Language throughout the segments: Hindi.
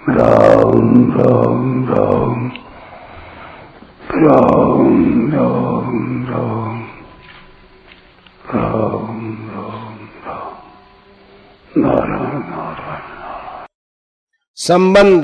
राम राम राम राम राम राम राम राम राम नारायण नारायण। संबंध।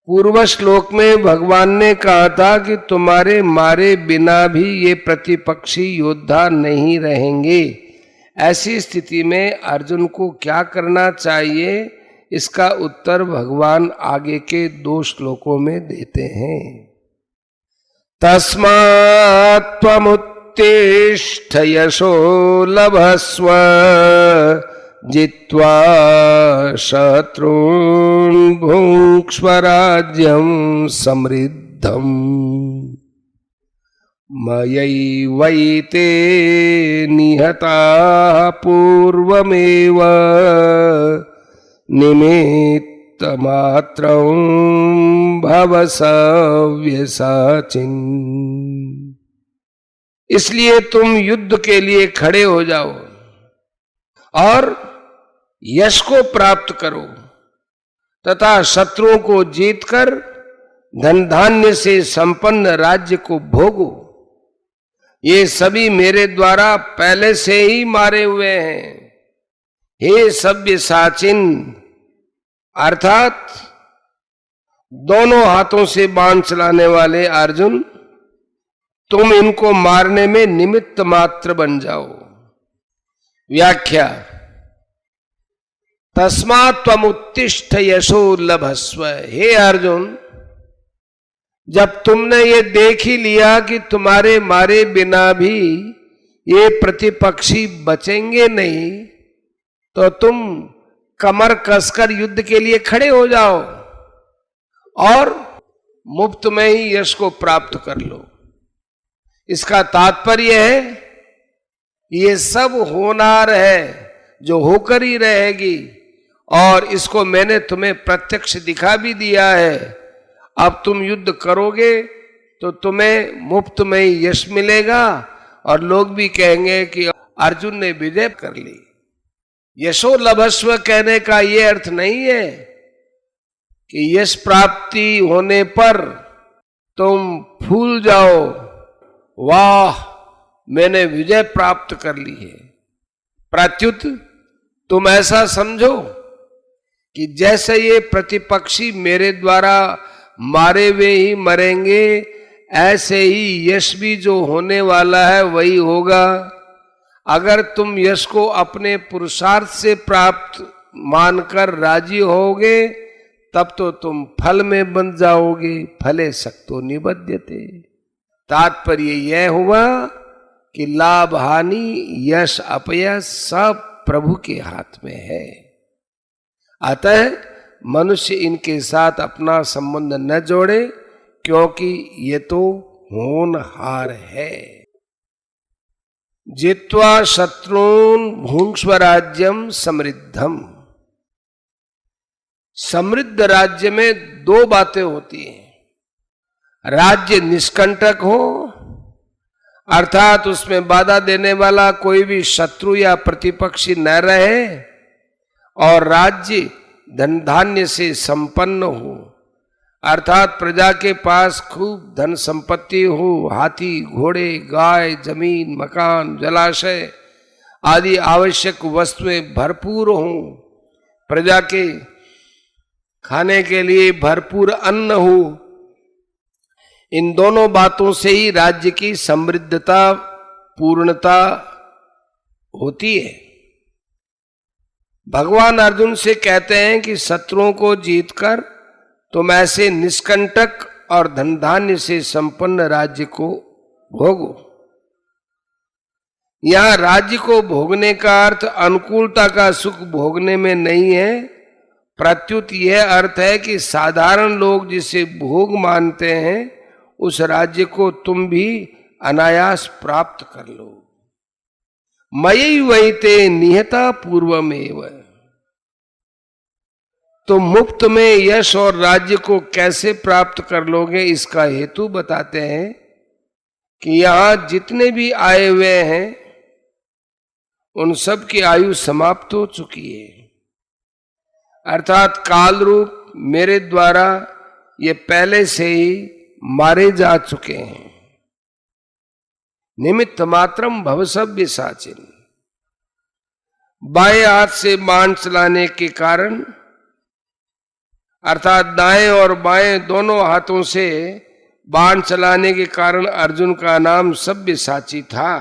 पूर्व श्लोक में भगवान ने कहा था कि तुम्हारे मारे बिना भी ये प्रतिपक्षी योद्धा नहीं रहेंगे। ऐसी स्थिति में अर्जुन को क्या करना चाहिए, इसका उत्तर भगवान आगे के 2 श्लोकों में देते हैं। तस्मात् त्वमुत्तिष्ठ यशो लभस्व जित्वा शत्रून् भुङ्क्ष्व राज्यं समृद्धम् मयैवैते निहताः पूर्वमेव निमित्तमात्रं भव सव्यसाचिन्। इसलिए तुम युद्ध के लिए खड़े हो जाओ और यश को प्राप्त करो तथा शत्रुओं को जीतकर धन धान्य से संपन्न राज्य को भोगो। ये सभी मेरे द्वारा पहले से ही मारे हुए हैं। हे सव्यसाचिन, अर्थात दोनों हाथों से बाण चलाने वाले अर्जुन, तुम इनको मारने में निमित्त मात्र बन जाओ। व्याख्या। तस्मात् त्वमुत्तिष्ठ यशो लभस्व। हे अर्जुन, जब तुमने ये देख ही लिया कि तुम्हारे मारे बिना भी ये प्रतिपक्षी बचेंगे नहीं, तो तुम कमर कसकर युद्ध के लिए खड़े हो जाओ और मुफ्त में ही यश को प्राप्त कर लो। इसका तात्पर्य है ये सब होनार है जो होकर ही रहेगी, और इसको मैंने तुम्हें प्रत्यक्ष दिखा भी दिया है। अब तुम युद्ध करोगे तो तुम्हें मुफ्त में ही यश मिलेगा और लोग भी कहेंगे कि अर्जुन ने विजय कर ली। यशो लभस्व कहने का ये अर्थ नहीं है कि यश प्राप्ति होने पर तुम फूल जाओ, वाह मैंने विजय प्राप्त कर ली है। प्रत्युत तुम ऐसा समझो कि जैसे ये प्रतिपक्षी मेरे द्वारा मारे हुए ही मरेंगे, ऐसे ही यश भी जो होने वाला है वही होगा। अगर तुम यश को अपने पुरुषार्थ से प्राप्त मानकर राजी होगे तब तो तुम फल में बंध जाओगे। फले सक्तो निबध्यते। तात्पर्य यह हुआ कि लाभ हानि यश अपयश सब प्रभु के हाथ में है। अतः मनुष्य इनके साथ अपना संबंध न जोड़े, क्योंकि ये तो होनहार है। जित्वा शत्रून् भुङ्क्ष्व राज्यं समृद्धम। समृद्ध राज्य में 2 बातें होती हैं। राज्य निष्कंटक हो, अर्थात उसमें बाधा देने वाला कोई भी शत्रु या प्रतिपक्षी न रहे, और राज्य धन धान्य से संपन्न हो, अर्थात प्रजा के पास खूब धन संपत्ति हो, हाथी घोड़े गाय जमीन मकान जलाशय आदि आवश्यक वस्तुएं भरपूर हों, प्रजा के खाने के लिए भरपूर अन्न हो। इन दोनों बातों से ही राज्य की समृद्धता पूर्णता होती है। भगवान अर्जुन से कहते हैं कि शत्रुओं को जीतकर तुम ऐसे निष्कंटक और धन धान्य से संपन्न राज्य को भोगो। यहां राज्य को भोगने का अर्थ अनुकूलता का सुख भोगने में नहीं है, प्रत्युत यह अर्थ है कि साधारण लोग जिसे भोग मानते हैं उस राज्य को तुम भी अनायास प्राप्त कर लो। मयैवैते निहता पूर्वमेव। तो मुफ्त में यश और राज्य को कैसे प्राप्त कर लोगे, इसका हेतु बताते हैं कि यहां जितने भी आए हुए हैं उन सब की आयु समाप्त हो चुकी है। अर्थात काल रूप मेरे द्वारा ये पहले से ही मारे जा चुके हैं। निमित्त मात्रम भवसव्य साचिन। बाएं हाथ से बाण चलाने के कारण, अर्थात दाएं और बाएं दोनों हाथों से बाण चलाने के कारण अर्जुन का नाम सव्यसाची था।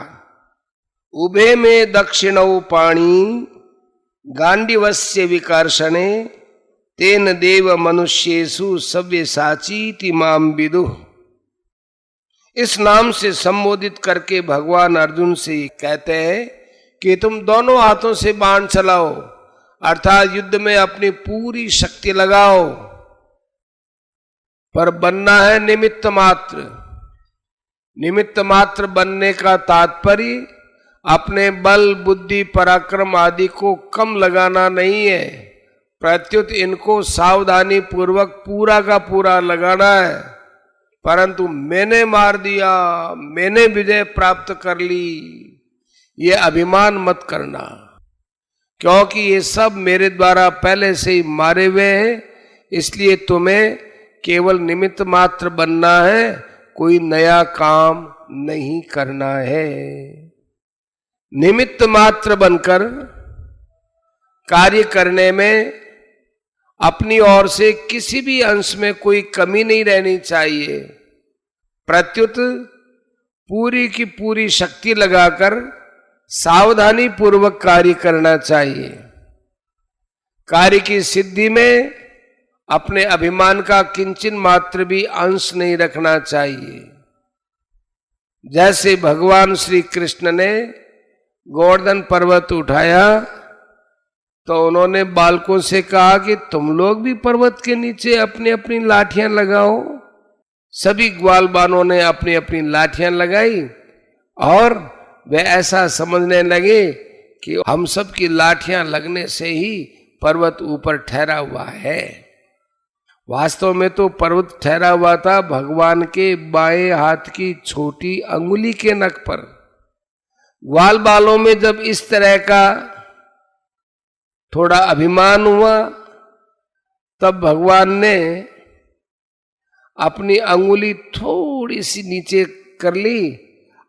उभे में दक्षिणौ पाणी गांडीवस्य विकर्षणे तेन देव मनुष्येषु सव्यसाचीति माम विदुः। इस नाम से संबोधित करके भगवान अर्जुन से कहते हैं कि तुम दोनों हाथों से बाण चलाओ, अर्थात युद्ध में अपनी पूरी शक्ति लगाओ, पर बनना है निमित्त मात्र। निमित्त मात्र बनने का तात्पर्य अपने बल बुद्धि पराक्रम आदि को कम लगाना नहीं है, प्रत्युत इनको सावधानी पूर्वक पूरा का पूरा लगाना है। परंतु मैंने मार दिया, मैंने विजय प्राप्त कर ली, ये अभिमान मत करना, क्योंकि ये सब मेरे द्वारा पहले से ही मारे हुए हैं। इसलिए तुम्हें केवल निमित्त मात्र बनना है, कोई नया काम नहीं करना है। निमित्त मात्र बनकर कार्य करने में अपनी ओर से किसी भी अंश में कोई कमी नहीं रहनी चाहिए, प्रत्युत पूरी की पूरी शक्ति लगाकर सावधानी पूर्वक कार्य करना चाहिए। कार्य की सिद्धि में अपने अभिमान का किंचन मात्र भी अंश नहीं रखना चाहिए। जैसे भगवान श्री कृष्ण ने गोवर्धन पर्वत उठाया तो उन्होंने बालकों से कहा कि तुम लोग भी पर्वत के नीचे अपनी अपनी लाठियां लगाओ। सभी ग्वाल बालों ने अपनी अपनी लाठियां लगाई और वे ऐसा समझने लगे कि हम सब की लाठियां लगने से ही पर्वत ऊपर ठहरा हुआ है। वास्तव में तो पर्वत ठहरा हुआ था भगवान के बाएं हाथ की छोटी अंगुली के नख पर। ग्वाल बालों में जब इस तरह का थोड़ा अभिमान हुआ, तब भगवान ने अपनी अंगुली थोड़ी सी नीचे कर ली।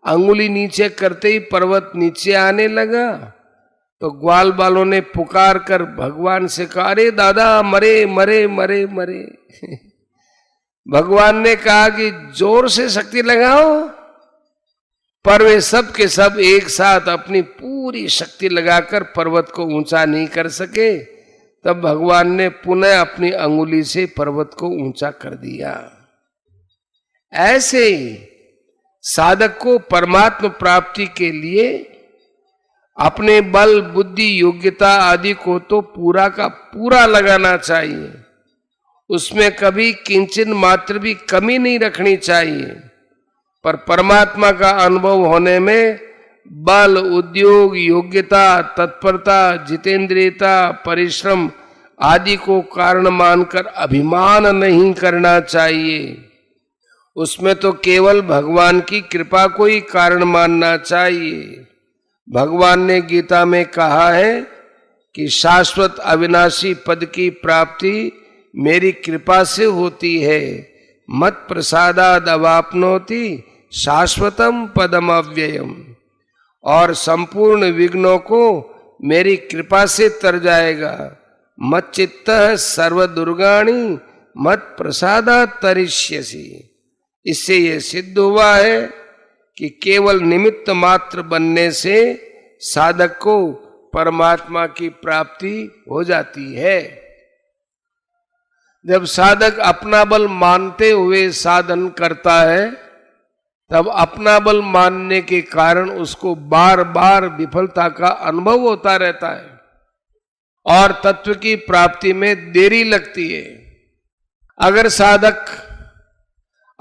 अंगुली नीचे करते ही पर्वत नीचे आने लगा। तो ग्वाल बालों ने पुकार कर भगवान से कहा, अरे दादा मरे मरे मरे मरे। भगवान ने कहा कि जोर से शक्ति लगाओ, पर वे सब के सब एक साथ अपनी पूरी शक्ति लगाकर पर्वत को ऊंचा नहीं कर सके। तब भगवान ने पुनः अपनी अंगुली से पर्वत को ऊंचा कर दिया। ऐसे ही साधक को परमात्म प्राप्ति के लिए अपने बल बुद्धि योग्यता आदि को तो पूरा का पूरा लगाना चाहिए, उसमें कभी किंचन मात्र भी कमी नहीं रखनी चाहिए। पर परमात्मा का अनुभव होने में बल उद्योग योग्यता तत्परता जितेंद्रियता परिश्रम आदि को कारण मानकर अभिमान नहीं करना चाहिए। उसमें तो केवल भगवान की कृपा को ही कारण मानना चाहिए। भगवान ने गीता में कहा है कि शाश्वत अविनाशी पद की प्राप्ति मेरी कृपा से होती है। मत प्रसादाद अवाप्नोति शाश्वतम पदम अव्ययम। और संपूर्ण विघ्नों को मेरी कृपा से तर जाएगा। मत चित्तः सर्व दुर्गाणी मत प्रसादात तरिष्यसि। इससे यह सिद्ध हुआ है कि केवल निमित्त मात्र बनने से साधक को परमात्मा की प्राप्ति हो जाती है। जब साधक अपना बल मानते हुए साधन करता है, तब अपना बल मानने के कारण उसको बार बार विफलता का अनुभव होता रहता है और तत्व की प्राप्ति में देरी लगती है। अगर साधक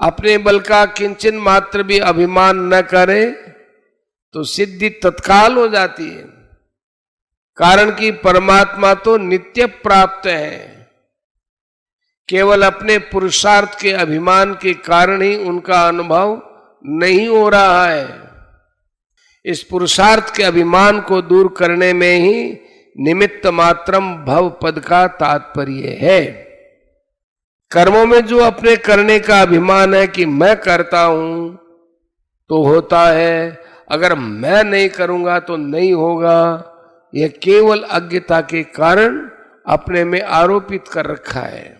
अपने बल का किंचन मात्र भी अभिमान न करे तो सिद्धि तत्काल हो जाती है, कारण कि परमात्मा तो नित्य प्राप्त है। केवल अपने पुरुषार्थ के अभिमान के कारण ही उनका अनुभव नहीं हो रहा है। इस पुरुषार्थ के अभिमान को दूर करने में ही निमित्त मात्रम भव पद का तात्पर्य है। कर्मों में जो अपने करने का अभिमान है कि मैं करता हूं तो होता है, अगर मैं नहीं करूंगा तो नहीं होगा, यह केवल अज्ञता के कारण अपने में आरोपित कर रखा है।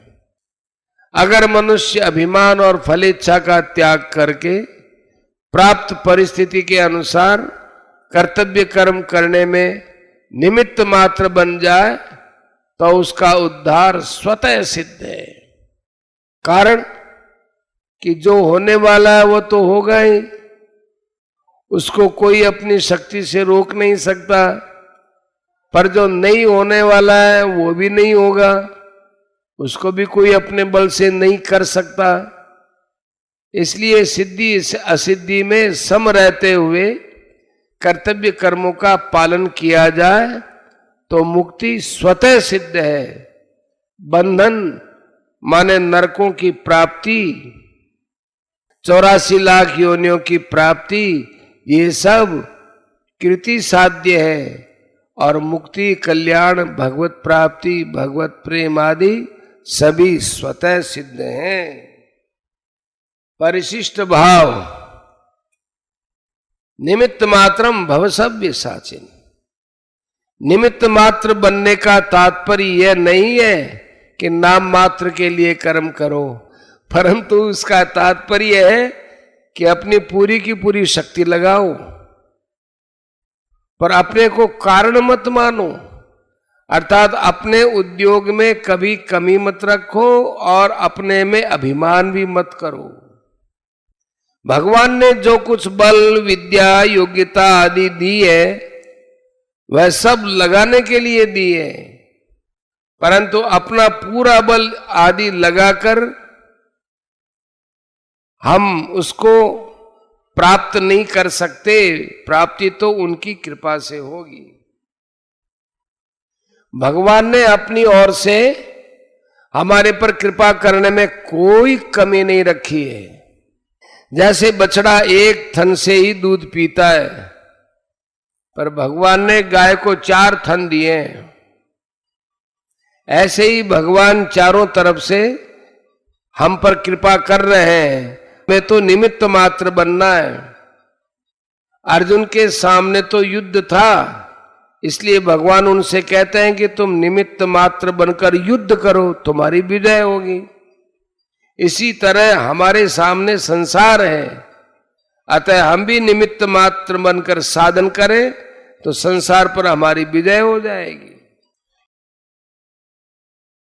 अगर मनुष्य अभिमान और फलेच्छा का त्याग करके प्राप्त परिस्थिति के अनुसार कर्तव्य कर्म करने में निमित्त मात्र बन जाए तो उसका उद्धार स्वतः सिद्ध है। कारण कि जो होने वाला है वो तो होगा ही, उसको कोई अपनी शक्ति से रोक नहीं सकता, पर जो नहीं होने वाला है वो भी नहीं होगा, उसको भी कोई अपने बल से नहीं कर सकता। इसलिए सिद्धि असिद्धि में सम रहते हुए कर्तव्य कर्मों का पालन किया जाए तो मुक्ति स्वतः सिद्ध है। बंधन माने नरकों की प्राप्ति, 84 लाख योनियों की प्राप्ति, ये सब कृति साध्य है, और मुक्ति, कल्याण, भगवत प्राप्ति, भगवत प्रेम आदि सभी स्वतः सिद्ध हैं। परिशिष्ट भाव निमित्त मात्रम भवसव्य साचिन। निमित्त मात्र बनने का तात्पर्य यह नहीं है कि नाम मात्र के लिए कर्म करो, परंतु उसका तात्पर्य है कि अपनी पूरी की पूरी शक्ति लगाओ, पर अपने को कारण मत मानो। अर्थात अपने उद्योग में कभी कमी मत रखो और अपने में अभिमान भी मत करो। भगवान ने जो कुछ बल, विद्या, योग्यता आदि दी है वह सब लगाने के लिए दी है, परंतु अपना पूरा बल आदि लगाकर हम उसको प्राप्त नहीं कर सकते। प्राप्ति तो उनकी कृपा से होगी। भगवान ने अपनी ओर से हमारे पर कृपा करने में कोई कमी नहीं रखी है। जैसे बछड़ा एक थन से ही दूध पीता है, पर भगवान ने गाय को 4 थन दिए हैं। ऐसे ही भगवान चारों तरफ से हम पर कृपा कर रहे हैं। में तो निमित्त मात्र बनना है। अर्जुन के सामने तो युद्ध था, इसलिए भगवान उनसे कहते हैं कि तुम निमित्त मात्र बनकर युद्ध करो, तुम्हारी विजय होगी। इसी तरह हमारे सामने संसार है, अतः हम भी निमित्त मात्र बनकर साधन करें तो संसार पर हमारी विजय हो जाएगी।